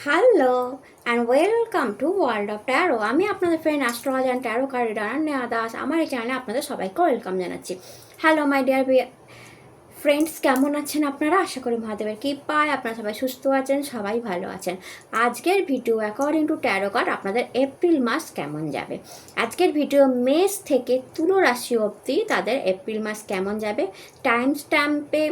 Hello and welcome to world of taro. আমি আপনাদের friend astrologer and taro card reader Neha Das. আমার এই চ্যানেলে আপনাদের সবাইকে ওয়েলকাম জানাচ্ছি। হ্যালো মাই ডিয়ার ফ্রেন্ডস, কেমন আছেন আপনারা? আশা করি মহাদেবের কৃপায় আপনারা সবাই সুস্থ আছেন, সবাই ভালো আছেন। আজকের video according to tarot card আপনাদের এপ্রিল মাস কেমন যাবে। আজকের ভিডিও মেষ থেকে তুলা রাশি অবধি তাদের এপ্রিল মাস কেমন যাবে টাইম স্ট্যাম্পে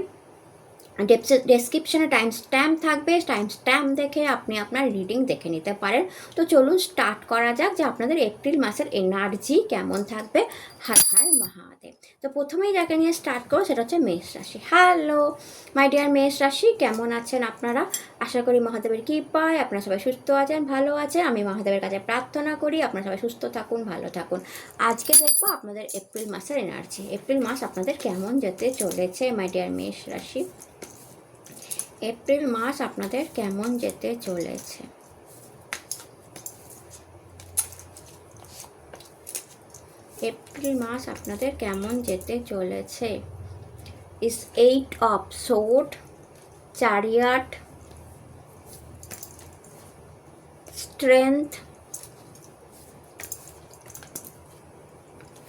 ডেসক্রিপশনে টাইম স্ট্যাম্প থাকবে। টাইম স্ট্যাম্প দেখে আপনি আপনার রিডিং দেখে নিতে পারেন। তো চলুন স্টার্ট করা যাক যে আপনাদের এপ্রিল মাসের এনার্জি কেমন থাকবে। হর হর মহাদেব। তো প্রথমেই যাকে নিয়ে স্টার্ট করো সেটা হচ্ছে মেষ রাশি। হ্যালো মাই ডিয়ার মেষ রাশি, কেমন আছেন আপনারা? আশা করি মহাদেবের কৃপায় আপনারা সবাই সুস্থ আছেন, ভালো আছেন। আমি মহাদেবের কাছে প্রার্থনা করি আপনারা সবাই সুস্থ থাকুন, ভালো থাকুন। আজকে দেখবো আপনাদের এপ্রিল মাসের এনার্জি। এপ্রিল মাস আপনাদের কেমন যেতে চলেছে মাই ডিয়ার মেষ রাশি। এপ্রিল মাস আপনাদের কেমন যেতে চলেছে। এপ্রিল মাস আপনাদের কেমন যেতে চলেছে। Is 8 of sword, chariot, strength,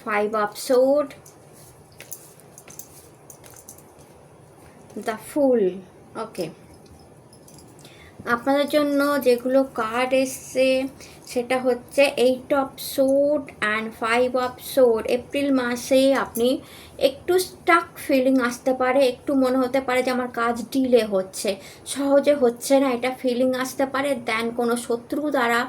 5 of sword, the fool. Okay, আপনাদের জন্য যেগুলো কার্ড এসছে সেটা হচ্ছে 8 of sword and 5 of sword. April মাসে আপনি একটু স্টাক ফিলিং আসতে পারে, একটু মনে হতে পারে যে আমার কাজ ডিলে হচ্ছে, সহজে হচ্ছে না, এটা ফিলিং আসতে পারে। দেন কোনো শত্রু দ্বারা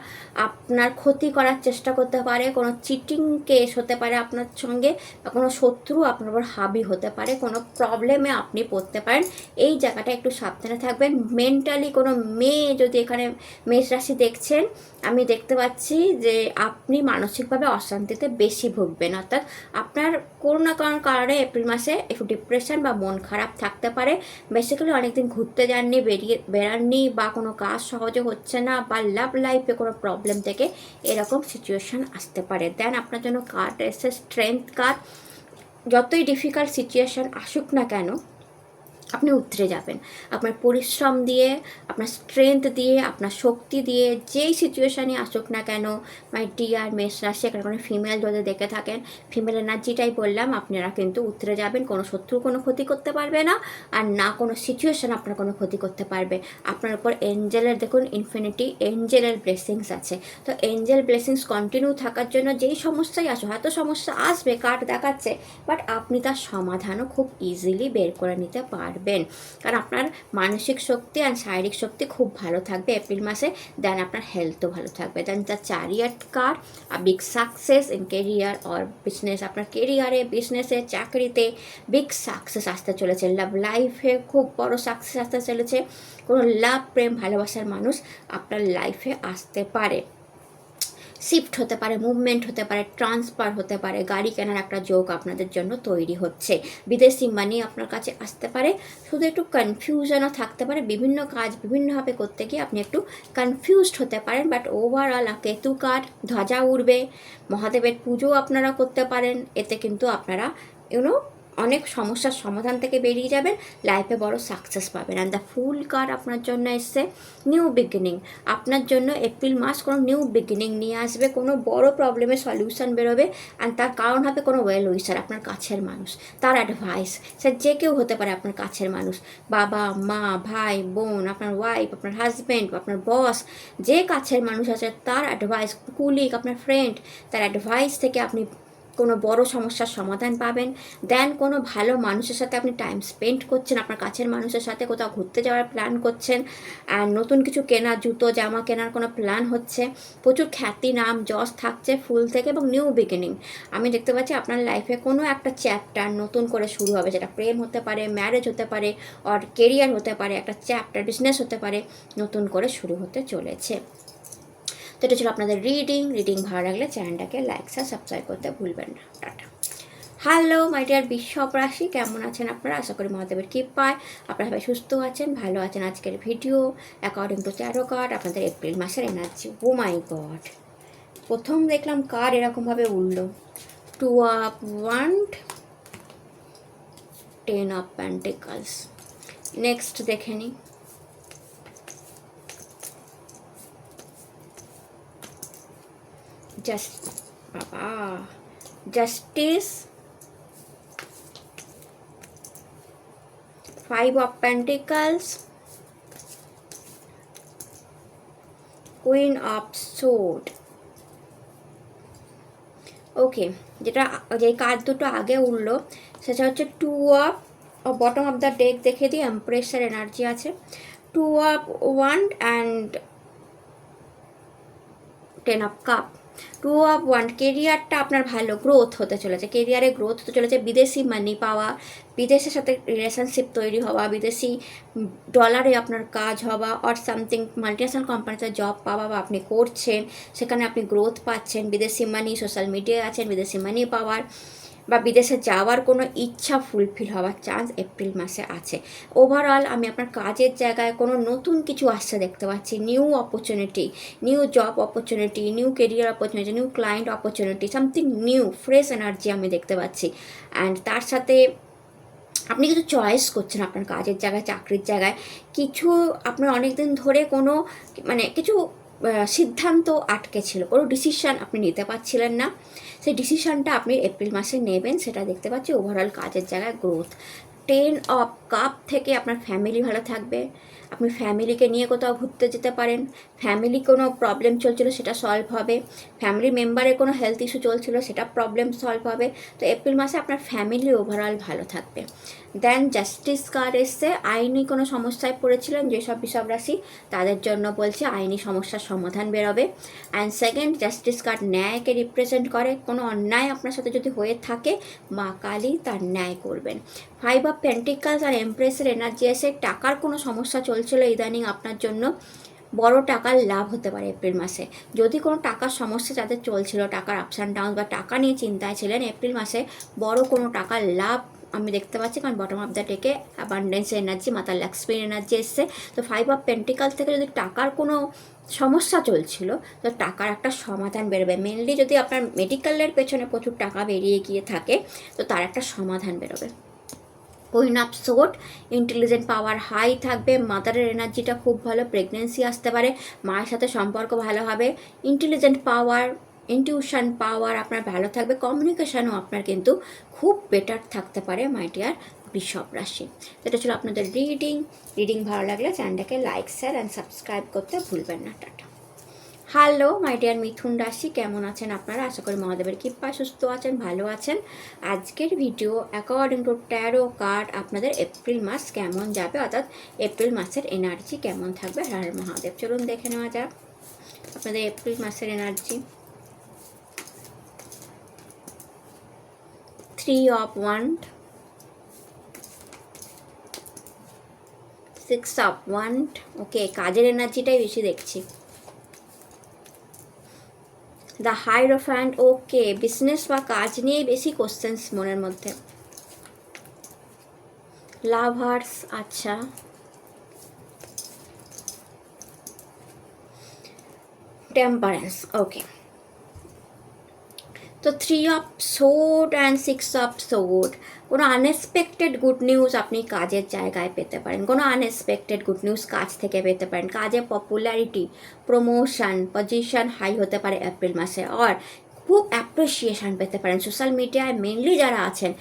আপনার ক্ষতি করার চেষ্টা করতে পারে, কোনো চিটিং কেস হতে পারে আপনার সঙ্গে, বা কোনো শত্রু আপনার উপর হাবি হতে পারে, কোনো প্রবলেমে আপনি পড়তে পারেন। এই জায়গাটা একটু সাবধানে থাকবেন। মেন্টালি কোনো মেয়ে যদি এখানে মেষ রাশি দেখছেন, আমি দেখতে পাচ্ছি যে আপনি মানসিকভাবে অশান্তিতে বেশি ভুগবেন। অর্থাৎ আপনার কোনো না কোনো কারণে এপ্রিল মাসে একটু ডিপ্রেশন বা মন খারাপ থাকতে পারে। বেসিক্যালি অনেকদিন ঘুরতে যাননি, বেরাননি, বা কোনো কাজ সহজে হচ্ছে না, বা লাভ লাইফে কোনো প্রবলেম থেকে এরকম সিচুয়েশান আসতে পারে। দেন আপনার জন্য কার্ড এসে স্ট্রেংথ কার্ড। যতই ডিফিকাল্ট সিচুয়েশান আসুক না কেন, আপনি উতরে যাবেন। আপনার পরিশ্রম দিয়ে, আপনার স্ট্রেংথ দিয়ে, আপনার শক্তি দিয়ে, যেই সিচুয়েশানই আসুক না কেন মাই ডিয়ার মেষ রাশি, এখানে কোনো ফিমেল যদি দেখে থাকেন, ফিমেল এনার্জিটাই বললাম, আপনারা কিন্তু উতরে যাবেন। কোনো শত্রু কোনো ক্ষতি করতে পারবে না, আর না কোনো সিচুয়েশান আপনার কোনো ক্ষতি করতে পারবে। আপনার উপর এঞ্জেলের দেখুন ইনফিনিটি এঞ্জেলের ব্লেসিংস আছে। তো এঞ্জেল ব্লেসিংস কন্টিনিউ থাকার জন্য যেই সমস্যাই আসো, হয়তো সমস্যা আসবে, কার্ড দেখাচ্ছে, বাট আপনি তার সমাধানও খুব ইজিলি বের করে নিতে পারবেন। কারণ আপনার মানসিক শক্তি আর শারীরিক শক্তি খুব ভালো থাকবে এপ্রিল মাসে। দেন আপনার হেলথও ভালো থাকবে। Then the chariot card, big success in career or business. আপনার কেরিয়ারে, বিজনেসে, চাকরিতে বিগ সাকসেস আসতে চলেছে। লাভ লাইফে খুব বড় সাকসেস আসতে চলেছে। কোনো লাভ, প্রেম, ভালোবাসার মানুষ আপনার লাইফে আসতে পারে। শিফট হতে পারে, মুভমেন্ট হতে পারে, ট্রান্সফার হতে পারে, গাড়ি কেনার একটা যোগ আপনাদের জন্য তৈরি হচ্ছে। বিদেশি মানি আপনার কাছে আসতে পারে। শুধু একটু কনফিউশনও থাকতে পারে, বিভিন্ন কাজ বিভিন্নভাবে করতে গিয়ে আপনি একটু কনফিউজড হতে পারেন। বাট ওভারঅল কেতু কার্ড, ধ্বজা উড়বে। মহাদেবের পুজো আপনারা করতে পারেন। এতে কিন্তু আপনারা অনেক সমস্যার সমাধান থেকে বেরিয়ে যাবেন, লাইফে বড় সাকসেস পাবেন। অ্যান্ড দ্য ফুল কার্ড আপনার জন্য এসছে নিউ বিগিনিং। আপনার জন্য এপ্রিল মাস কোনো নিউ বিগিনিং নিয়ে আসবে, কোনো বড় প্রবলেমের সলিউশন বেরোবে। অ্যান্ড তার কারণ হবে কোনো ওয়েল উইশার, আপনার কাছের মানুষ, তার অ্যাডভাইস। সে যে কেউ হতে পারে আপনার কাছের মানুষ, বাবা, মা, ভাই, বোন, আপনার ওয়াইফ, আপনার হাজব্যান্ড, আপনার বস, যে কাছের মানুষ আছে তার অ্যাডভাইস, কুলিগ, আপনার ফ্রেন্ড, তার অ্যাডভাইস থেকে আপনি কোনো বড় সমস্যার সমাধান পাবেন। দেন কোনো ভালো মানুষের সাথে আপনি টাইম স্পেন্ড করছেন, আপনার কাছের মানুষের সাথে কোথাও ঘুরতে যাওয়ার প্ল্যান করছেন, আর নতুন কিছু কেনা, জুতো জামা কেনার কোনো প্ল্যান হচ্ছে। প্রচুর খ্যাতি, নাম, যশ থাকছে ফুল থেকে, এবং নিউ বিগিনিং আমি দেখতে পাচ্ছি আপনার লাইফে কোনো একটা চ্যাপ্টার নতুন করে শুরু হবে, যেটা প্রেম হতে পারে, ম্যারেজ হতে পারে, আর কেরিয়ার হতে পারে, একটা চ্যাপ্টার বিজনেস হতে পারে, নতুন করে শুরু হতে চলেছে। তো এটা ছিল আপনাদের রিডিং ভালো লাগলে চ্যানেলটাকে লাইক আর সাবস্ক্রাইব করতে ভুলবেন না। টাটা। হ্যালো মাই ডিয়ার বৃষভ রাশি, কেমন আছেন আপনারা? আশা করি মহাদেবের কৃপায় আপনারা সবাই সুস্থ আছেন, ভালো আছেন। আজকের video according to tarot card আপনাদের এপ্রিল মাসের এনার্জি। ও মাই গড, প্রথম দেখলাম কার্ড এরকমভাবে উঠলো, 2 of wand, 10 of pentacles. Next দেখে নিই, জাস্ট বাবা, justice, 5 of Pentacles, Queen of Swords। ওকে, যে কার্ড দুটো আগে উঠলো সেটা হচ্ছে 2 of bottom of the deck দেখে দিই, এমপ্রেসের এনার্জি আছে, 2 of Wands and 10 of Cup। 2 of Wands, কেরিয়ারটা আপনার ভালো গ্রোথ হতে চলেছে, কেরিয়ারে গ্রোথ হতে চলেছে, বিদেশি মানি পাওয়া, বিদেশের সাথে রিলেশনশিপ তৈরি হওয়া, বিদেশি ডলারে আপনার কাজ হওয়া, অর সামথিং মাল্টিনেশনাল কোম্পানিতে জব পাওয়া বা আপনি করছেন সেখানে আপনি গ্রোথ পাচ্ছেন, বিদেশি মানি, সোশ্যাল মিডিয়ায় আছেন, বিদেশি মানি পাওয়ার বা বিদেশে যাওয়ার কোনো ইচ্ছা ফুলফিল হওয়ার চান্স এপ্রিল মাসে আছে। ওভারঅল আমি আপনার কাজের জায়গায় কোনো নতুন কিছু আসছে দেখতে পাচ্ছি, new opportunity, new job opportunity, new career opportunity, new client opportunity, something new fresh energy আমি দেখতে পাচ্ছি। অ্যান্ড তার সাথে আপনি কিছু চয়েস করছেন আপনার কাজের জায়গায়, চাকরির জায়গায়, কিছু আপনার অনেক দিন ধরে কোনো কিছু সিদ্ধান্ত আটকে ছিল, কোনো ডিসিশান আপনি নিতে পারছিলেন না, সেই ডিসিশানটা আপনি এপ্রিল মাসে নেবেন, সেটা দেখতে পাচ্ছি। ওভারঅল কাজের জায়গায় গ্রোথ। 10 of Cup থেকে আপনার ফ্যামিলি ভালো থাকবে, আপনি ফ্যামিলিকে নিয়ে কোথাও ঘুরতে যেতে পারেন, ফ্যামিলি কোনো প্রবলেম চলছিল সেটা সলভ হবে, ফ্যামিলি মেম্বারের কোনো হেলথ ইস্যু চলছিল সেটা প্রবলেম সলভ হবে। তো এপ্রিল মাসে আপনার ফ্যামিলি ওভারঅল ভালো থাকবে। দেন জাস্টিস কার্ড এসছে, আইনি কোনো সমস্যায় পড়েছিলেন যেসব বিষব রাশি তাদের জন্য বলছে আইনি সমস্যার সমাধান বেরোবে। অ্যান্ড সেকেন্ড, জাস্টিস কার্ড ন্যায়কে রিপ্রেজেন্ট করে, কোনো অন্যায় আপনার সাথে যদি হয়ে থাকে মা কালী তার ন্যায় করবেন। 5 of Pentacles আর এমপ্রেসের এনার্জি এসে, টাকার কোনো সমস্যা চলছিল ইদানিং আপনার জন্য, বড় টাকার লাভ হতে পারে এপ্রিল মাসে। যদি কোনো টাকার সমস্যা যাদের চলছিল, টাকার আপস অ্যান্ড ডাউন বা টাকা নিয়ে চিন্তায় ছিলেন, এপ্রিল মাসে বড় কোনো টাকার লাভ আমি দেখতে পাচ্ছি, কারণ বটম অফ দ্য ডেকে অ্যাবান্ডেন্সের এনার্জি, মাতা লক্ষ্মীর এনার্জি এসছে। তো 5 of Pentacles থেকে যদি টাকার কোনো সমস্যা চলছিল তো টাকার একটা সমাধান বেরোবে। মেনলি যদি আপনার মেডিকেলের পেছনে প্রচুর টাকা বেরিয়ে গিয়ে থাকে তো তার একটা সমাধান বেরোবে। Queen of sword, intelligent power high থাকবে, মাদারের এনার্জিটা খুব ভালো, প্রেগনেন্সি আসতে পারে, মায়ের সাথে সম্পর্ক ভালো হবে, ইন্টেলিজেন্ট পাওয়ার, ইনটিউশন পাওয়ার আপনার ভালো থাকবে, কমিউনিকেশানও আপনার কিন্তু খুব বেটার থাকতে পারে মাই ডিয়ার বৃষভ রাশি। এটা ছিল আপনাদের রিডিং ভালো লাগলে চ্যানেলটাকে লাইক, শেয়ার অ্যান্ড সাবস্ক্রাইব করতে ভুলবেন না। টাটা। হ্যালো মাই ডিয়ার মিথুন রাশি, কেমন আছেন আপনারা? আশা করি মহাদেবের কৃপায় সুস্থ আছেন, ভালো আছেন। আজকের video according to tarot card আপনাদের এপ্রিল মাস কেমন যাবে, অর্থাৎ এপ্রিল মাসের এনার্জি কেমন থাকবে। হর হর মহাদেব। চলুন দেখে নেওয়া যাক আপনাদের এপ্রিল মাসের energy. 3 of Wands, 6 of Wands। ওকে, কাজের এনার্জিটাই বেশি দেখছি। দ্য হাইরোফ্যান্ট, ওকে, বিজনেস বা কাজ নিয়ে বেশি কোশ্চেন্স মনের মধ্যে। লাভার্স, আচ্ছা। টেম্পারেন্স, ওকে। তো 3 of Swords and 6 of Swords, কোনো আনএক্সপেক্টেড গুড নিউজ আপনি কাজের জায়গায় পেতে পারেন, কোনো আনএক্সপেক্টেড গুড নিউজ কাজ থেকে পেতে পারেন, কাজে পপুলারিটি, প্রমোশন, পজিশন হাই হতে পারে এপ্রিল মাসে, আর খুব অ্যাপ্রিসিয়েশন পেতে পারেন। সোশ্যাল মিডিয়ায় মেনলি যারা আছেন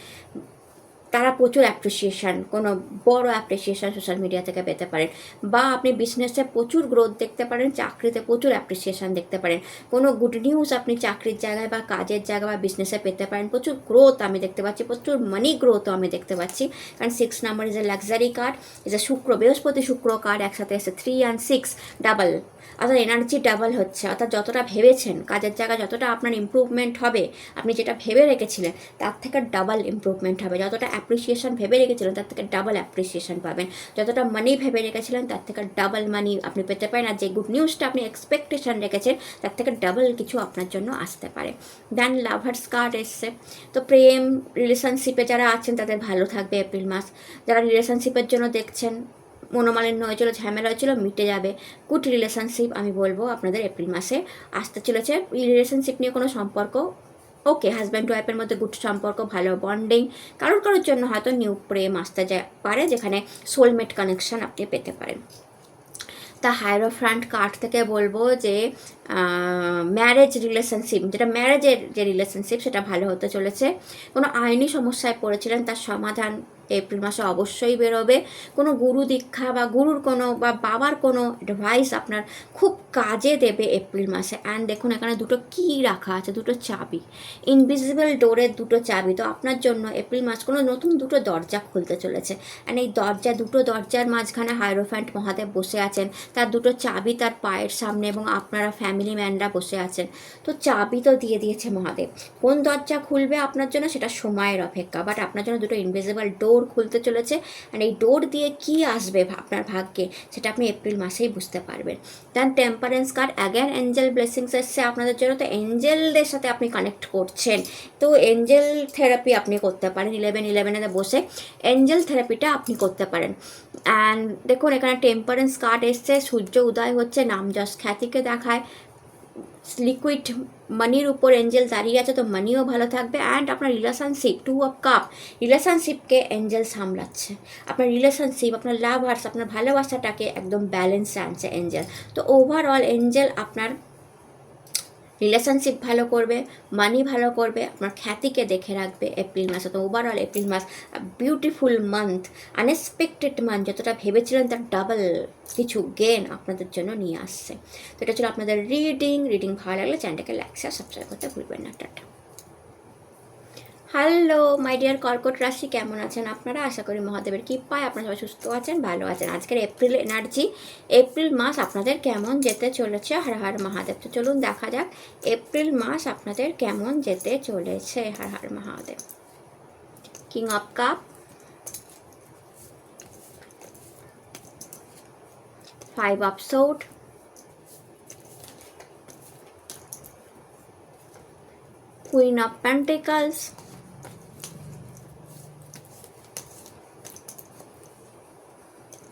তারা প্রচুর অ্যাপ্রিসিয়েশান, কোনো বড় অ্যাপ্রিসিয়েশান সোশ্যাল মিডিয়া থেকে পেতে পারেন, বা আপনি বিজনেসে প্রচুর গ্রোথ দেখতে পারেন, চাকরিতে প্রচুর অ্যাপ্রিসিয়েশান দেখতে পারেন, কোনো গুড নিউজ আপনি চাকরির জায়গায় বা কাজের জায়গায় বা বিজনেসে পেতে পারেন, প্রচুর গ্রোথ আমি দেখতে পাচ্ছি, প্রচুর মানি গ্রোথও আমি দেখতে পাচ্ছি। কারণ 6 number is a luxury card, is a শুক্র, বৃহস্পতি শুক্র কার্ড একসাথে এসে 3 and 6 ডাবল, অর্থাৎ এনার্জি ডাবল হচ্ছে। অর্থাৎ যতটা ভেবেছেন কাজের জায়গায়, যতটা আপনার ইম্প্রুভমেন্ট হবে, আপনি যেটা ভেবে রেখেছিলেন তার থেকে ডাবল ইম্প্রুভমেন্ট হবে, যতটা অ্যাপ্রিসিয়েশন ভেবে রেখেছিলেন তার থেকে ডাবল অ্যাপ্রিসিয়েশন পাবেন, যতটা মানি ভেবে রেখেছিলেন তার থেকে ডাবল মানি আপনি পেতে পারেন, আর যে গুড নিউজটা আপনি এক্সপেকটেশন রেখেছেন তার থেকে ডাবল কিছু আপনার জন্য আসতে পারে। দেন লাভার্স কার্ড এসছে, তো প্রেম রিলেশনশিপে যারা আছেন তাদের ভালো থাকবে এপ্রিল মাস, যারা রিলেশনশিপের জন্য দেখছেন, মনোমালিন্য হয়েছিল, ঝামেলা হয়েছিল, মিটে যাবে। গুড রিলেশনশিপ আমি বলবো আপনাদের এপ্রিল মাসে আসতে চলেছে। এই রিলেশনশিপ নিয়ে কোনো সম্পর্ক ওকে, হাজব্যান্ড ওয়াইফের মধ্যে গুড সম্পর্ক, ভালো বন্ডিং, কারোর জন্য হয়তো নিউ প্রেম আসতে পারে যেখানে সোলমেট কানেকশন আপনি পেতে পারেন। তা হায়ারোফ্যান্ট কার্ড থেকে বলবো যে ম্যারেজ রিলেশনশিপ, যেটা ম্যারেজের যে রিলেশনশিপ সেটা ভালো হতে চলেছে। কোনো আইনি সমস্যায় পড়েছিলেন, তার সমাধান এপ্রিল মাসে অবশ্যই বেরোবে। কোনো গুরু দীক্ষা বা গুরুর কোনো বা বাবার কোনো অ্যাডভাইস আপনার খুব কাজে দেবে এপ্রিল মাসে। অ্যান্ড দেখুন এখানে দুটো কি রাখা আছে, দুটো চাবি, ইনভিজিবল ডোরের দুটো চাবি। তো আপনার জন্য এপ্রিল মাস কোনো নতুন দুটো দরজা খুলতে চলেছে। অ্যান্ড এই দুটো দরজার মাঝখানে হায়ারোফ্যান্ট মহাদেব বসে আছেন, তার দুটো চাবি তার পায়ের সামনে, এবং আপনারা ফ্যামিলি ম্যানরা বসে আছেন। তো চাবি তো দিয়ে দিয়েছে মহাদেব, কোন দরজা খুলবে আপনার জন্য সেটা সময়ের অপেক্ষা। বাট আপনার জন্য দুটো ইনভিজিবল ডোর খুলতে চলেছে। আর এই ডোর দিয়ে কি আসবে আপনার ভাগ্যে সেটা আপনি এপ্রিল মাসেই বুঝতে পারবেন। Then temperance card, again angel blessings এসছে আপনাদের জন্য। তো এঞ্জেলদের সাথে আপনি কানেক্ট করছেন, তো এঞ্জেল থেরাপি আপনি করতে পারেন। 11-11 বসে এঞ্জেল থেরাপিটা আপনি করতে পারেন। অ্যান্ড দেখুন এখানে টেম্পারেন্স কার্ড এসছে, সূর্য উদয় হচ্ছে, নাম যশ খ্যাতিকে দেখায়, লিকুইড মানির উপর এঞ্জেল দাঁড়িয়ে আছে, তো মানিও ভালো থাকবে। অ্যান্ড আপনার রিলেশনশিপ, 2 অফ কাপ, রিলেশনশিপকে এঞ্জেল সামলাচ্ছে। আপনার রিলেশনশিপ, আপনার লাভার্স, আপনার ভালোবাসাটাকে একদম ব্যালেন্সে আনছে এঞ্জেল। তো ওভারঅল এঞ্জেল আপনার রিলেশনশিপ ভালো করবে, মানি ভালো করবে, আপনার খ্যাতিকে দেখে রাখবে এপ্রিল মাসে। তো ওভারঅল এপ্রিল মাস বিউটিফুল মান্থ, আনএক্সপেক্টেড মান্থ, যতটা ভেবেছিলেন তার ডাবল কিছু গেন আপনাদের জন্য নিয়ে আসছে। তো এটা ছিল আপনাদের রিডিং ভালো লাগলে চ্যানেলটাকে লাইক শেয়ার সাবস্ক্রাইব করতে ভুলবেন না। টাটা। হ্যালো মাই ডিয়ার কর্কট রাশি, কেমন আছেন আপনারা? আশা করি মহাদেবের কৃপায় আপনারা সবাই সুস্থ আছেন, ভালো আছেন। আজকের এপ্রিল এনার্জি, এপ্রিল মাস আপনাদের কেমন যেতে চলেছে, হর হর মহাদেব। তো চলুন দেখা যাক এপ্রিল মাস আপনাদের কেমন যেতে চলেছে। Har Har Mahadev. King of cup, 5 of sword, queen of pentacles,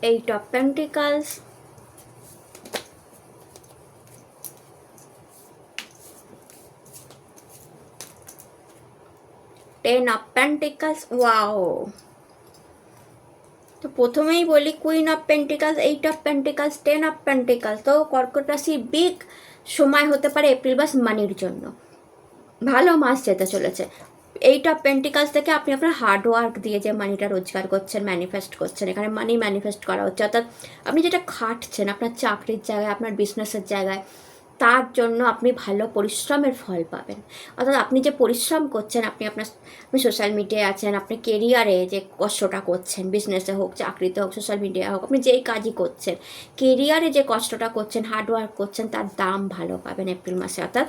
Eight of Pentacles, Ten of Pentacles, wow! তো প্রথমেই বলি queen of pentacles, 8 of pentacles, 10 of pentacles. তো কর্কট রাশির বিগ সময় হতে পারে এপ্রিল মাস মানির জন্য, ভালো মাস যেতে চলেছে। 8 অফ পেন্টিকালস থেকে আপনি আপনার হার্ডওয়ার্ক দিয়ে যে মানিটা রোজগার করছেন, ম্যানিফেস্ট করছেন, এখানে মানি ম্যানিফেস্ট করা হচ্ছে। অর্থাৎ আপনি যেটা খাটছেন আপনার চাকরির জায়গায়, আপনার বিজনেসের জায়গায়, তার জন্য আপনি ভালো পরিশ্রমের ফল পাবেন। অর্থাৎ আপনি যে পরিশ্রম করছেন, আপনি সোশ্যাল মিডিয়ায় আছেন, আপনি কেরিয়ারে যে কষ্টটা করছেন, বিজনেসে হোক, চাকরিতে হোক, সোশ্যাল মিডিয়ায় হোক, আপনি যেই কাজই করছেন, কেরিয়ারে যে কষ্টটা করছেন, হার্ডওয়ার্ক করছেন, তার দাম ভালো পাবেন এপ্রিল মাসে। অর্থাৎ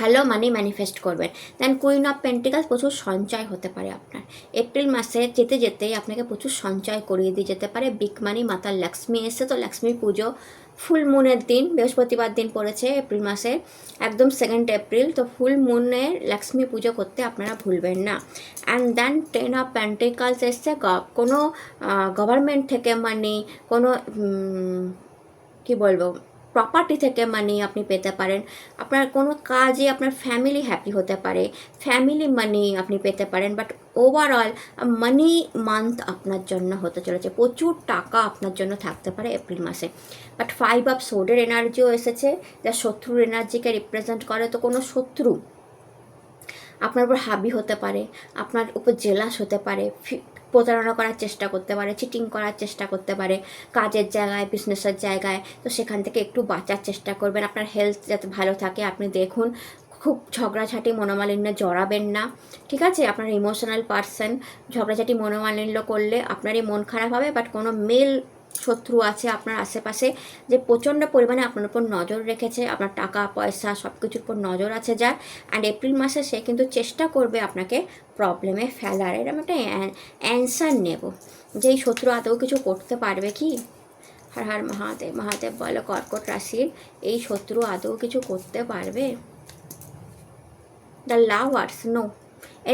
ভালো মানি ম্যানিফেস্ট করবেন। দেন কুইন অফ পেন্টিকালস, প্রচুর সঞ্চয় হতে পারে আপনার এপ্রিল মাসে। যেতে যেতেই আপনাকে প্রচুর সঞ্চয় করিয়ে দিয়ে যেতে পারে। বিগ মানি, মাতা লক্ষ্মী এসে, তো লক্ষ্মী পুজো ফুল মুনের দিন, বৃহস্পতিবার দিন পড়েছে এপ্রিল মাসে, একদম 2 এপ্রিল। তো ফুল মুনে লক্ষ্মী পুজো করতে আপনারা ভুলবেন না। অ্যান্ড দেন 10 অফ পেন্টিকালস এসছে, কোনো গভর্নমেন্ট থেকে মানি, কোনো কি বলবো, প্রপার্টি থেকে মানি আপনি পেতে পারেন। আপনার কোনো কাজে আপনার ফ্যামিলি হ্যাপি হতে পারে, ফ্যামিলি মানি আপনি পেতে পারেন। বাট ওভারঅল মানি মান্থ আপনার জন্য হতে চলেছে, প্রচুর টাকা আপনার জন্য থাকতে পারে এপ্রিল মাসে। বাট 5 অফ সোর্ডের এনার্জিও এসেছে, যা শত্রুর এনার্জিকে রিপ্রেজেন্ট করে। তো কোনো শত্রু আপনার উপর হাবি হতে পারে, আপনার উপর জেলাস হতে পারে, প্রতারণা করার চেষ্টা করতে পারে, চিটিং করার চেষ্টা করতে পারে কাজের জায়গায়, বিজনেসের জায়গায়। তো সেখান থেকে একটু বাঁচার চেষ্টা করবেন। আপনার হেলথ যাতে ভালো থাকে আপনি দেখুন, খুব ঝগড়াঝাটি মনোমালিন্যে জড়াবেন না, ঠিক আছে? আপনার ইমোশনাল পার্সন, ঝগড়াঝাটি মনোমালিন্য করলে আপনারই মন খারাপ হবে। বাট কোনো মেল শত্রু আছে আপনার আশেপাশে, যে প্রচণ্ড পরিমাণে আপনার উপর নজর রেখেছে, আপনার টাকা পয়সা সব কিছুর উপর নজর আছে যার। অ্যান্ড এপ্রিল মাসে সে কিন্তু চেষ্টা করবে আপনাকে প্রবলেমে ফেলার। এর আমি একটা অ্যান্সার নেব যে এই শত্রু আদৌ কিছু করতে পারবে কি। হর হর মহাদেব। মহাদেব বলো কর্কট রাশির এই শত্রু আদৌ কিছু করতে পারবে? The lovers, no.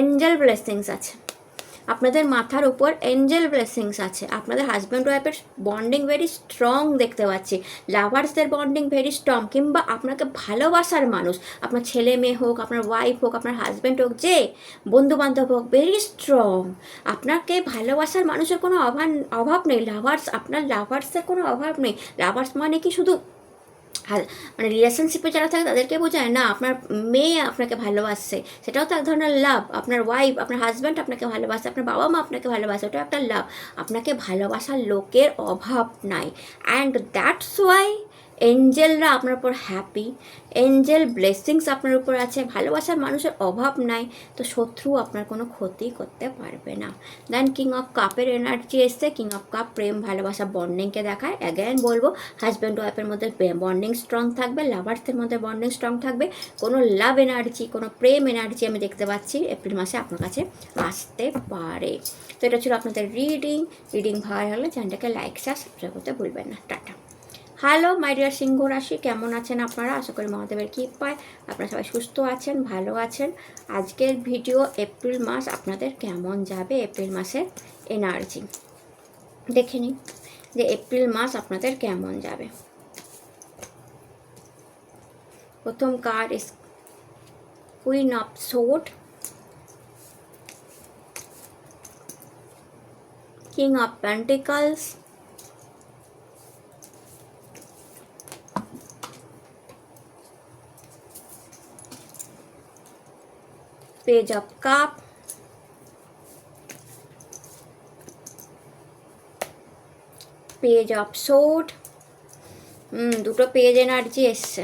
Angel blessings আছে, আপনাদের মাথার উপর এঞ্জেল ব্লেসিংস আছে, আপনাদের হাজব্যান্ড ওয়াইফের বন্ডিং ভেরি স্ট্রং দেখতে পাচ্ছি, লাভার্সদের বন্ডিং ভেরি স্ট্রং, কিংবা আপনাকে ভালোবাসার মানুষ, আপনার ছেলে মেয়ে হোক, আপনার ওয়াইফ হোক, আপনার হাজব্যান্ড হোক, যে বন্ধুবান্ধব হোক, ভেরি স্ট্রং। আপনাকে ভালোবাসার মানুষের কোনো অভাব নেই। লাভার্স, আপনার লাভার্সের কোনো অভাব নেই। লাভার্স মানে কি শুধু মানে রিলেশনশিপে যারা থাকে তাদেরকে বোঝায় না, আপনার মেয়ে আপনাকে ভালোবাসছে, সেটাও তো এক ধরনের লাভ। আপনার ওয়াইফ, আপনার হাজব্যান্ড আপনাকে ভালোবাসে, আপনার বাবা মা আপনাকে ভালোবাসে, ওটাও একটা লাভ। আপনাকে ভালোবাসার লোকের অভাব নাই। অ্যান্ড দ্যাটস ওয়াই এঞ্জেলরা আপনার উপর হ্যাপি, এঞ্জেল ব্লেসিংস আপনার উপর আছে, ভালোবাসার মানুষের অভাব নাই, তো শত্রু আপনার কোনো ক্ষতি করতে পারবে না। দেন কিং অফ কাপের এনার্জি এসছে। কিং অফ কাপ প্রেম ভালোবাসা বন্ডিংকে দেখায়। অ্যাগেন বলবো, হাজব্যান্ড ওয়াইফের মধ্যে বন্ডিং স্ট্রং থাকবে, লাভার্সের মধ্যে বন্ডিং স্ট্রং থাকবে, কোনো লাভ এনার্জি, কোনো প্রেম এনার্জি আমি দেখতে পাচ্ছি এপ্রিল মাসে আপনার কাছে আসতে পারে। তো এটা ছিল আপনাদের রিডিং ভালো হলে চ্যানেলটাকে লাইক শেয়ার সাবস্ক্রাইব করতে ভুলবেন না। টাটা। হ্যালো মাই ডিয়ার সিংহ রাশি, কেমন আছেন আপনারা? আশা করি মহাদেবের কৃপায় আপনারা সবাই সুস্থ আছেন, ভালো আছেন। আজকের ভিডিও এপ্রিল মাস আপনাদের কেমন যাবে, এপ্রিল মাসের এনার্জি দেখে নিন যে এপ্রিল মাস আপনাদের কেমন যাবে। প্রথম card is queen of sword, king of pentacles, page of cup, page of sword. দুটো পেজ এনার্জি এসছে,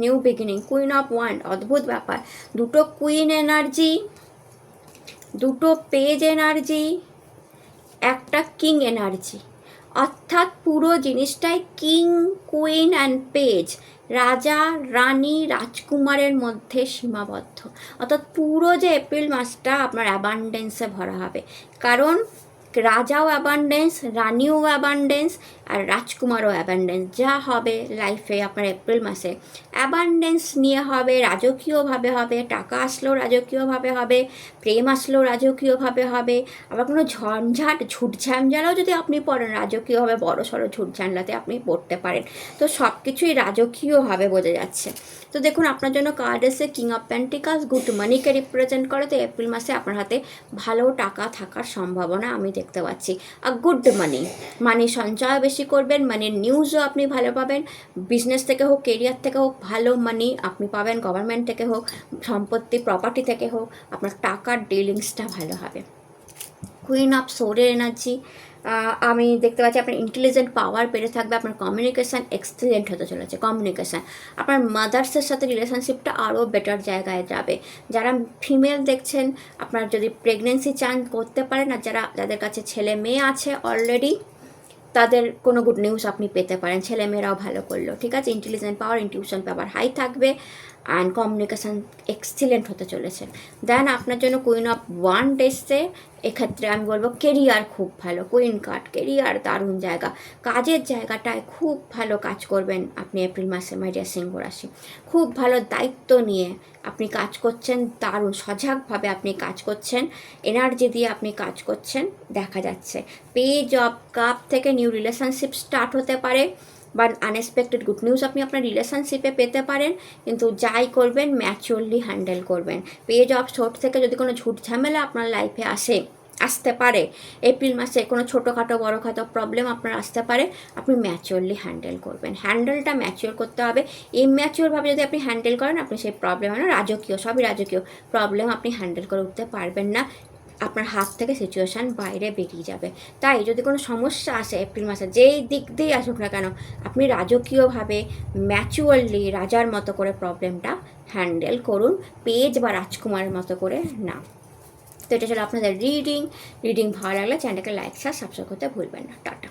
new beginning. Queen of wand, অদ্ভুত ব্যাপার, দুটো কুইন এনার্জি, দুটো পেজ এনার্জি, একটা কিং এনার্জি। অর্থাৎ পুরো জিনিসটাই কিং, কুইন অ্যান্ড পেজ, রাজা রানী রাজকুমারের মধ্যে সীমাবদ্ধ। অর্থাৎ পুরো যে এপ্রিল মাসটা আপনার অ্যাবান্ডেন্সে ভরা হবে, কারণ রাজাও অ্যাবান্ডেন্স, রানীও অ্যাবান্ডেন্স, আর রাজকুমারও অ্যাবান্ডেন্স। যা হবে লাইফে আপনার এপ্রিল মাসে অ্যাবান্ডেন্স নিয়ে হবে, রাজকীয়ভাবে হবে, টাকা আসলেও রাজকীয়ভাবে হবে, প্রেম আসলেও রাজকীয়ভাবে হবে। আবার কোনো ঝঞ্ঝাট ঝুটঝামঝালাও যদি আপনি পড়েন, রাজকীয়ভাবে বড় সড়ো ঝুটঝামলাতে আপনি পড়তে পারেন। তো সব কিছুই রাজকীয়ভাবে বোঝা যাচ্ছে। তো দেখুন আপনার জন্য কার্ড এসে কিং অফ পেন্টিকলস, গুড মানিকে রিপ্রেজেন্ট করে। তো এপ্রিল মাসে আপনার হাতে ভালো টাকা থাকার সম্ভাবনা আমি দেখতে পাচ্ছি। আর গুড মানি সঞ্চয় বেশি করবেন, মানির নিউজও আপনি ভালো পাবেন, বিজনেস থেকে হোক, কেরিয়ার থেকে হোক, ভালো মানি আপনি পাবেন, গভর্নমেন্ট থেকে হোক, সম্পত্তি প্রপার্টি থেকে হোক, আপনার টাকার ডিলিংসটা ভালো হবে। কুইন অফ সোর্ডের এনার্জি আমি দেখতে পাচ্ছি আপনার ইন্টেলিজেন্ট পাওয়ার বেড়ে থাকবে, আপনার কমিউনিকেশান এক্সেলেন্ট হতে চলেছে। কমিউনিকেশান, আপনার মাদার্সের সাথে রিলেশনশিপটা আরও বেটার জায়গায় যাবে। যারা ফিমেল দেখছেন, আপনার যদি প্রেগনেন্সি চান করতে পারেন, আর যাদের কাছে ছেলে মেয়ে আছে অলরেডি, তাদের কোনো গুড নিউজ আপনি পেতে পারেন। ছেলেমেয়েরাও ভালো করলো, ঠিক আছে। ইন্টেলিজেন্ট পাওয়ার, ইনটিউশন পাওয়ার হাই থাকবে, অ্যান্ড কমিউনিকেশান এক্সিলেন্ট হতে চলেছে। দেন আপনার জন্য কুইন অফ ওয়ান্ড এসছে। এক্ষেত্রে আমি বলবো কেরিয়ার খুব ভালো, কুইন কার্ড, কেরিয়ার দারুণ জায়গা, কাজের জায়গাটায় খুব ভালো কাজ করবেন আপনি এপ্রিল মাসে মাই ডিয়ার সিংহ রাশি। খুব ভালো দায়িত্ব নিয়ে আপনি কাজ করছেন, দারুণ সজাগভাবে আপনি কাজ করছেন, এনার্জি দিয়ে আপনি কাজ করছেন দেখা যাচ্ছে। পেজ অফ কাপ থেকে নিউ রিলেশনশিপ স্টার্ট হতে পারে, বা আনএক্সপেক্টেড গুড নিউজ আপনি আপনার রিলেশনশিপে পেতে পারেন, কিন্তু যাই করবেন ম্যাচিওরলি হ্যান্ডেল করবেন। পেজ অফ সোর্ড থেকে যদি কোনো ঝুট ঝামেলা আপনার লাইফে আসতে পারে এপ্রিল মাসে, কোনো ছোটোখাটো বড়োখাটো প্রবলেম আপনার আসতে পারে, আপনি ম্যাচিওরলি হ্যান্ডেল করবেন। হ্যান্ডেলটা ম্যাচিওর করতে হবে। ইম্যাচিওরভাবে যদি আপনি হ্যান্ডেল করেন, আপনি সেই প্রবলেম, মানে রাজকীয়, সবই রাজকীয় প্রবলেম আপনি হ্যান্ডেল করে উঠতে পারবেন না, আপনার হাত থেকে সিচুয়েশান বাইরে বেরিয়ে যাবে। তাই যদি কোনো সমস্যা আসে এপ্রিল মাসে, যেই দিক দিয়েই আসুক না কেন, আপনি রাজকীয়ভাবে ম্যাচিওরলি রাজার মতো করে প্রবলেমটা হ্যান্ডেল করুন, পেজ বা রাজকুমারের মতো করে না। তো এটা ছিল আপনাদের রিডিং ভালো লাগলে চ্যানেলটাকে লাইক শেয়ার সাবস্ক্রাইব করতে ভুলবেন না। টাটা।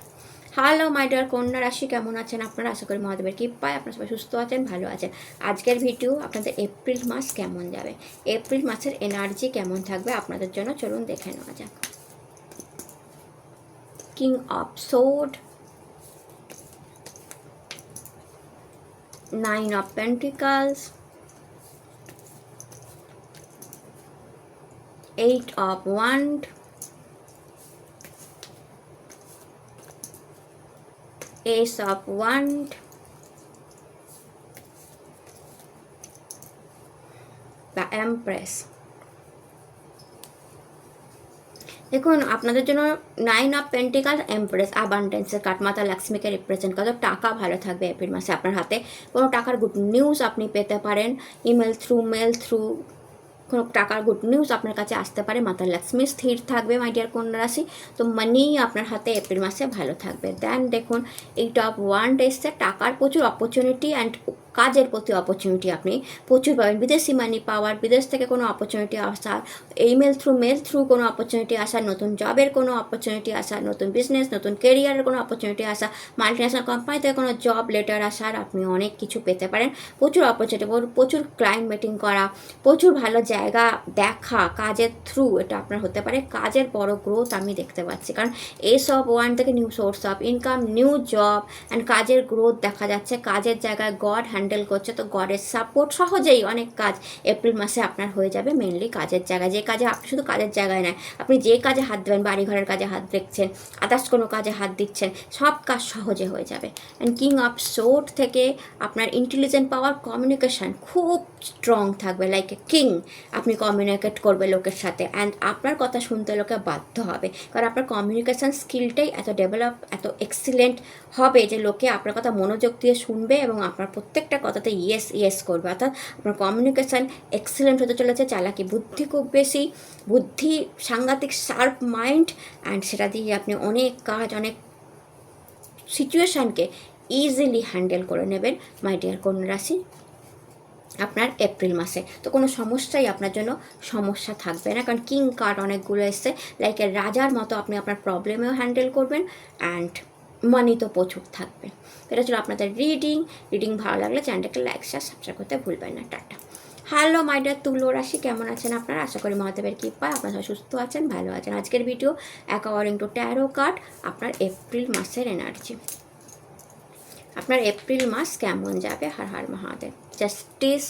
হ্যালো মাই ডিয়ার কন্যা রাশি, কেমন আছেন আপনারা? আশা করি মহাদেবের কৃপায় আপনারা সবাই সুস্থ আছেন, ভালো আছেন। আজকের ভিডিও আপনাদের এপ্রিল মাস কেমন যাবে, এপ্রিল মাসের এনার্জি কেমন থাকবে আপনাদের জন্য, চলুন দেখে নেওয়া যাক। King of sword, 9 of Pentacles, 8 of Wands, S of wand, বা এমপ্রেস। দেখুন আপনাদের জন্য 9 অফ পেন্টিকাল, এমপ্রেস, অ্যাবান্ডেন্সের কার্ড, মাতা লক্ষ্মীকে রিপ্রেজেন্ট করে। টাকা ভালো থাকবে এপ্রিল মাসে আপনার হাতে, কোনো টাকার গুড নিউজ আপনি পেতে পারেন, ইমেল থ্রু, মেল থ্রু কোনো টাকার গুড নিউজ আপনার কাছে আসতে পারে। মাতা লক্ষ্মী স্থির থাকবে মাই ডিয়ার কন্যা রাশি, তো মানি আপনার হাতে এপ্রিল মাসে ভালো থাকবে। দেন দেখুন এই টপ ওয়ান্ড এসছে, টাকার প্রচুর অপরচুনিটি অ্যান্ড কাজের প্রতি অপরচুনিটি আপনি প্রচুর পাবেন। বিদেশি মানি পাওয়ার, বিদেশ থেকে কোনো অপরচুনিটি আসার, ইমেল থ্রু, মেল থ্রু কোনো অপরচুনিটি আসার, নতুন জবের কোনো অপরচুনিটি আসার, নতুন বিজনেস, নতুন কেরিয়ারের কোনো অপরচুনিটি আসা, মাল্টিন্যাশনাল কোম্পানি থেকে কোনো জব লেটার আসার, আপনি অনেক কিছু পেতে পারেন। প্রচুর অপরচুনিটি, প্রচুর ক্লায়েন্ট মিটিং করা, প্রচুর ভালো জায়গা দেখা কাজের থ্রু, এটা আপনার হতে পারে। কাজের বড় গ্রোথ আমি দেখতে পাচ্ছি, কারণ এসব ওয়ান থেকে new source of income, new job and কাজের গ্রোথ দেখা যাচ্ছে। কাজের জায়গায় গড হ্যান্ডেল করছে, তো গডের সাপোর্ট সহজেই অনেক কাজ এপ্রিল মাসে আপনার হয়ে যাবে। মেনলি কাজের জায়গায়, যে কাজে আপনি শুধু কাজের জায়গায় নয়, আপনি যে কাজে হাত দেবেন, বাড়ি ঘরের কাজে হাত দেখছেন, আদার্স কোনো কাজে হাত দিচ্ছেন, সব কাজ সহজে হয়ে যাবে। অ্যান্ড কিং অফ সোর্ড থেকে আপনার ইন্টেলিজেন্ট পাওয়ার, কমিউনিকেশান খুব স্ট্রং থাকবে, লাইক এ কিং আপনি কমিউনিকেট করবে লোকের সাথে, অ্যান্ড আপনার কথা শুনতে লোকে বাধ্য হবে, কারণ আপনার কমিউনিকেশান স্কিলটাই এত ডেভেলপ, এত এক্সিলেন্ট হবে যে লোকে আপনার কথা মনোযোগ দিয়ে শুনবে এবং আপনার প্রত্যেকটা কথাতে ইয়েস ইয়েস করবে। অর্থাৎ আপনার কমিউনিকেশান এক্সিলেন্ট হতে চলেছে। চালাকি বুদ্ধি খুব বেশি, বুদ্ধি সাংঘাতিক, শার্প মাইন্ড, অ্যান্ড সেটা দিয়ে আপনি অনেক কাজ, অনেক সিচুয়েশানকে ইজিলি হ্যান্ডেল করে নেবেন মাই ডিয়ার কন্যা রাশি আপনার এপ্রিল মাসে। তো কোনো সমস্যাই আপনার জন্য সমস্যা থাকবে না, কারণ কিং কার্ড অনেকগুলো এসছে, লাইক রাজার মতো আপনি আপনার প্রবলেমেও হ্যান্ডেল করবেন, অ্যান্ড মানি তো প্রচুর থাকবে। এটা ছিল আপনাদের রিডিং ভালো লাগলে চ্যানেলটাকে লাইক শেয়ার সাবস্ক্রাইব করতে ভুলবেন না। টাটা। হ্যালো মাই ডিয়ার তুলো রাশি, কেমন আছেন আপনারা? আশা করি মহাদেবের কৃপায় আপনারা সবাই সুস্থ আছেন, ভালো আছেন। আজকের video according to tarot card আপনার এপ্রিল মাসের এনার্জি, আপনার এপ্রিল মাস কেমন যাবে। Har Har Mahadev. Justice,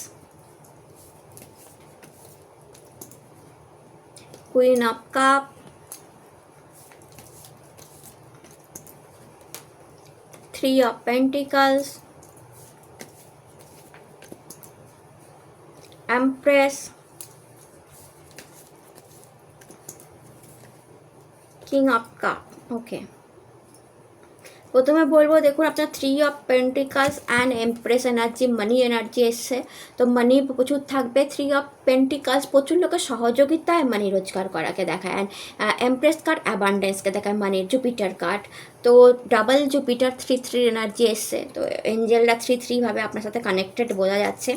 queen of cup, three of pentacles, empress, king of cup. Okay, প্রথমে বলবো দেখুন আপনার three of pentacles and empress energy, money energy এসছে, তো মানি প্রচুর থাকবে। থ্রি অফ পেন্টিকালস প্রচুর লোকের সহযোগিতায় মানি রোজগার করাকে দেখায়, অ্যান্ড এমপ্রেস কার্ড অ্যাবান্ডেন্সকে দেখায়, মানির জুপিটার কার্ড। তো ডাবল জুপিটার 3 এনার্জি এসছে, তো এঞ্জেলরা 3 ভাবে আপনার সাথে কানেক্টেড বোঝা যাচ্ছে।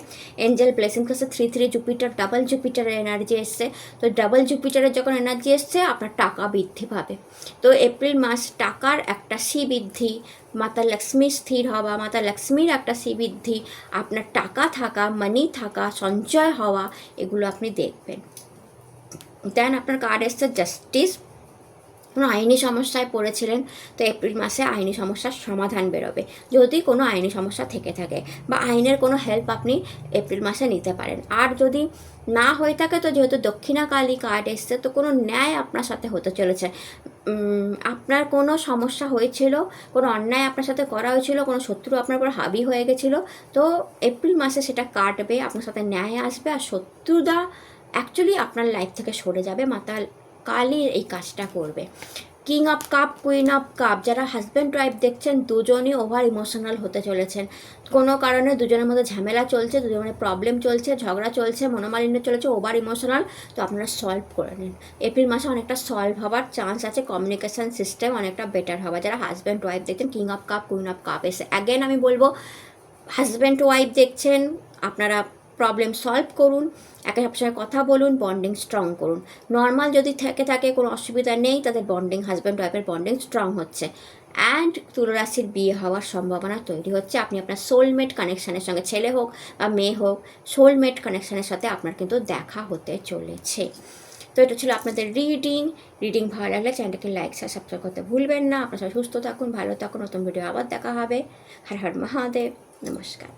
এঞ্জেল ব্লেসিং কাছে 3 জুপিটার, ডাবল জুপিটারের এনার্জি এসছে। তো ডাবল জুপিটারের যখন এনার্জি এসছে আপনার টাকা বৃদ্ধি পাবে। তো এপ্রিল মাস টাকার একটা বৃদ্ধি, মাতা লক্ষ্মী স্থির হওয়া, মাতা লক্ষ্মীর একটা বৃদ্ধি, আপনার টাকা থাকা, মানি থাকা, সঞ্চয় হওয়া, এগুলো আপনি দেখবেন। দেন আপনার কার্ড এসছে জাস্টিস। কোনো আইনি সমস্যায় পড়েছিলেন, তো এপ্রিল মাসে আইনি সমস্যার সমাধান বেরোবে, যদি কোনো আইনি সমস্যা থেকে থাকে, বা আইনের কোনো হেল্প আপনি এপ্রিল মাসে নিতে পারেন। আর যদি না হয়ে থাকে, তো যেহেতু দক্ষিণাকালী কার্ড এসছে, তো কোনো ন্যায় আপনার সাথে হতে চলেছে। আপনার কোনো সমস্যা হয়েছিল, কোনো অন্যায় আপনার সাথে করা হয়েছিল, কোনো শত্রু আপনার উপর হাবি হয়ে গেছিলো, তো এপ্রিল মাসে সেটা কাটবে, আপনার সাথে ন্যায় আসবে, আর শত্রুরা অ্যাকচুয়ালি আপনার লাইফ থেকে সরে যাবে। মাতা কালই এই কাজটা করবে। King of cup, queen of cup, যারা হাজব্যান্ড ওয়াইফ দেখছেন, দুজনই ওভার ইমোশনাল হতে চলেছেন। কোনো কারণে দুজনের মধ্যে ঝামেলা চলছে, দুজনের প্রবলেম চলছে, ঝগড়া চলছে, মনোমালিন্য চলেছে, ওভার ইমোশনাল, তো আপনারা সলভ করে নিন। এপ্রিল মাসে অনেকটা সলভ হওয়ার চান্স আছে, কমিউনিকেশান সিস্টেম অনেকটা বেটার হবে। যারা হাজব্যান্ড ওয়াইফ দেখছেন, king of cup, queen of cup এসে, অ্যাগেন আমি বলবো হাজব্যান্ড ওয়াইফ দেখছেন, আপনারা প্রবলেম সলভ করুন, একে সবসময় কথা বলুন, বন্ডিং স্ট্রং করুন। নর্মাল যদি থেকে থাকে কোনো অসুবিধা নেই, তাদের বন্ডিং, হাজব্যান্ড ওয়াইফের বন্ডিং স্ট্রং হচ্ছে, অ্যান্ড তুলারাশির বিয়ে হওয়ার সম্ভাবনা তৈরি হচ্ছে। আপনি আপনার সোলমেট কানেকশানের সঙ্গে, ছেলে হোক বা মেয়ে হোক, সোলমেট কানেকশানের সাথে আপনার কিন্তু দেখা হতে চলেছে। তো এটা ছিল আপনাদের রিডিং ভালো লাগলে চ্যানেলটাকে লাইক শেয়ার সাবস্ক্রাইব করতে ভুলবেন না। আপনার সবাই সুস্থ থাকুন, ভালো থাকুন, নতুন ভিডিও আবার দেখা হবে। হর হর মহাদেব, নমস্কার।